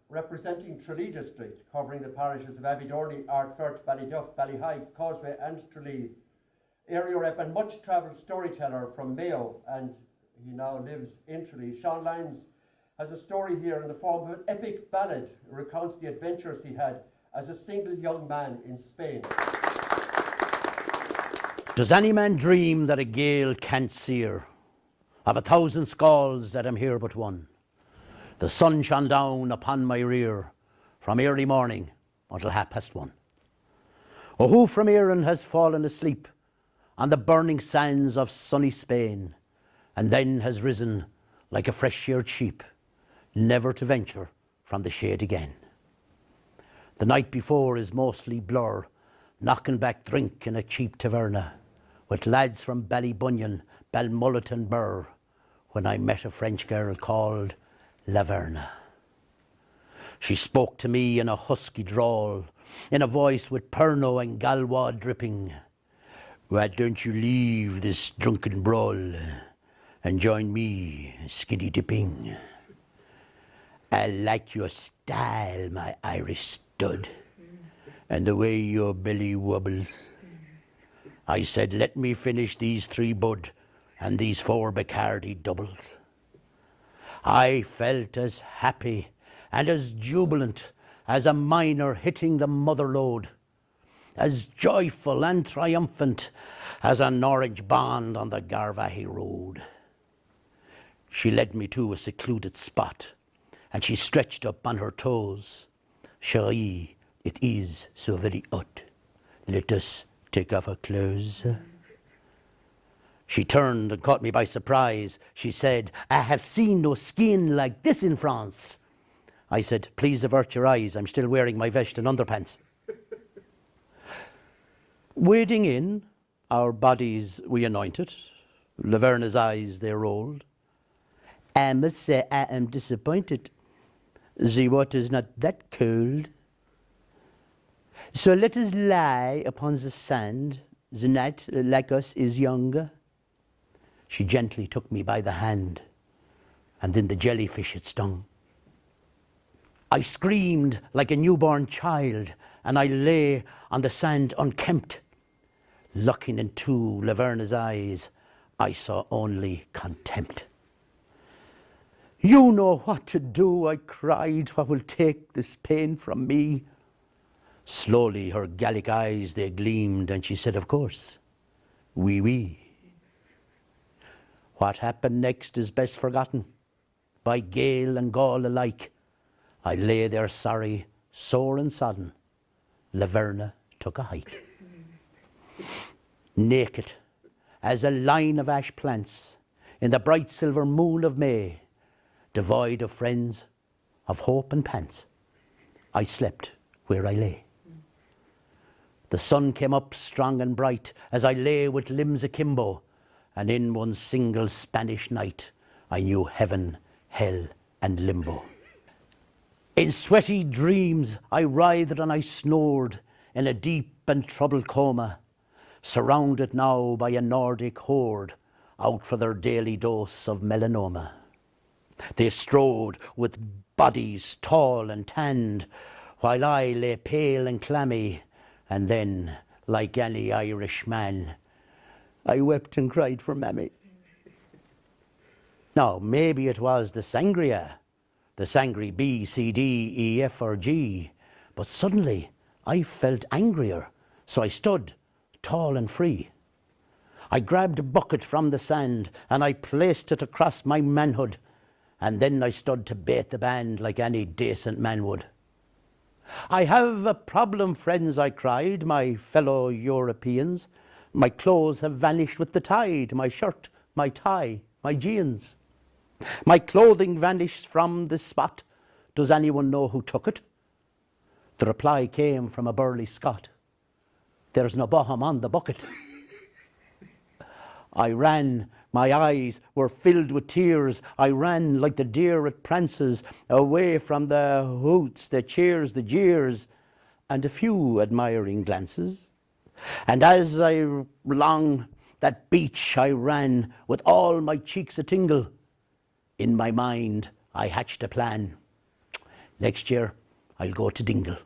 Representing Tralee district, covering the parishes of Abbeydorney, Ardfert, Ballyduff, Ballyheigue, Causeway and Tralee. Area rep and much travelled storyteller from Mayo, and he now lives in Tralee. Sean Lyons has a story here in the form of an epic ballad. It recounts the adventures he had as a single young man in Spain. Does any man dream that a gale can't sear? Of 1,000 skalds that am here but one. The sun shone down upon my rear from early morning until 1:30. Oh, who from Erin has fallen asleep on the burning sands of sunny Spain, and then has risen like a fresh-sheared sheep, never to venture from the shade again? The night before is mostly blur, knocking back drink in a cheap taverna, with lads from Ballybunion, Balmullet and Burr, when I met a French girl called Laverna. She spoke to me in a husky drawl, in a voice with Pernod and Galwa dripping. Why don't you leave this drunken brawl and join me skiddy dipping? I like your style, my Irish stud, and the way your belly wobbles. I said, let me finish these 3 bud and these 4 Bacardi doubles. I felt as happy and as jubilant as a miner hitting the mother lode, as joyful and triumphant as an orange bond on the Garvahy road. She led me to a secluded spot, and she stretched up on her toes. Ciarrai, it is so very hot. Let us take off our clothes. She turned and caught me by surprise. She said, I have seen no skin like this in France. I said, please avert your eyes. I'm still wearing my vest and underpants. Wading in, our bodies we anointed. Laverna's eyes they rolled. I must say I am disappointed. The water's not that cold. So let us lie upon the sand. The night, like us, is younger. She gently took me by the hand, and then the jellyfish it stung. I screamed like a newborn child, and I lay on the sand unkempt. Looking into Laverna's eyes, I saw only contempt. You know what to do, I cried, what will take this pain from me? Slowly her Gallic eyes they gleamed, and she said, of course, oui, oui. What happened next is best forgotten. By Gael and Gaul alike, I lay there sorry, sore and sodden. Laverna took a hike. Naked as a line of ash plants in the bright silver moon of May, devoid of friends, of hope and pants, I slept where I lay. The sun came up strong and bright as I lay with limbs akimbo, and in one single Spanish night I knew heaven, hell and limbo. In sweaty dreams I writhed and I snored in a deep and troubled coma, surrounded now by a Nordic horde out for their daily dose of melanoma. They strode with bodies tall and tanned, while I lay pale and clammy, and then, like any Irish man, I wept and cried for mammy. Now, maybe it was the sangria B, C, D, E, F or G, but suddenly I felt angrier, so I stood tall and free. I grabbed a bucket from the sand and I placed it across my manhood, and then I stood to bait the band like any decent man would. I have a problem, friends, I cried, my fellow Europeans. My clothes have vanished with the tide, my shirt, my tie, my jeans. My clothing vanished from this spot. Does anyone know who took it? The reply came from a burly Scot. There's no bottom on the bucket. I ran, my eyes were filled with tears. I ran like the deer it prances, away from the hoots, the cheers, the jeers, and a few admiring glances. And as I along that beach I ran, with all my cheeks a tingle. In my mind I hatched a plan. Next year, I'll go to Dingle.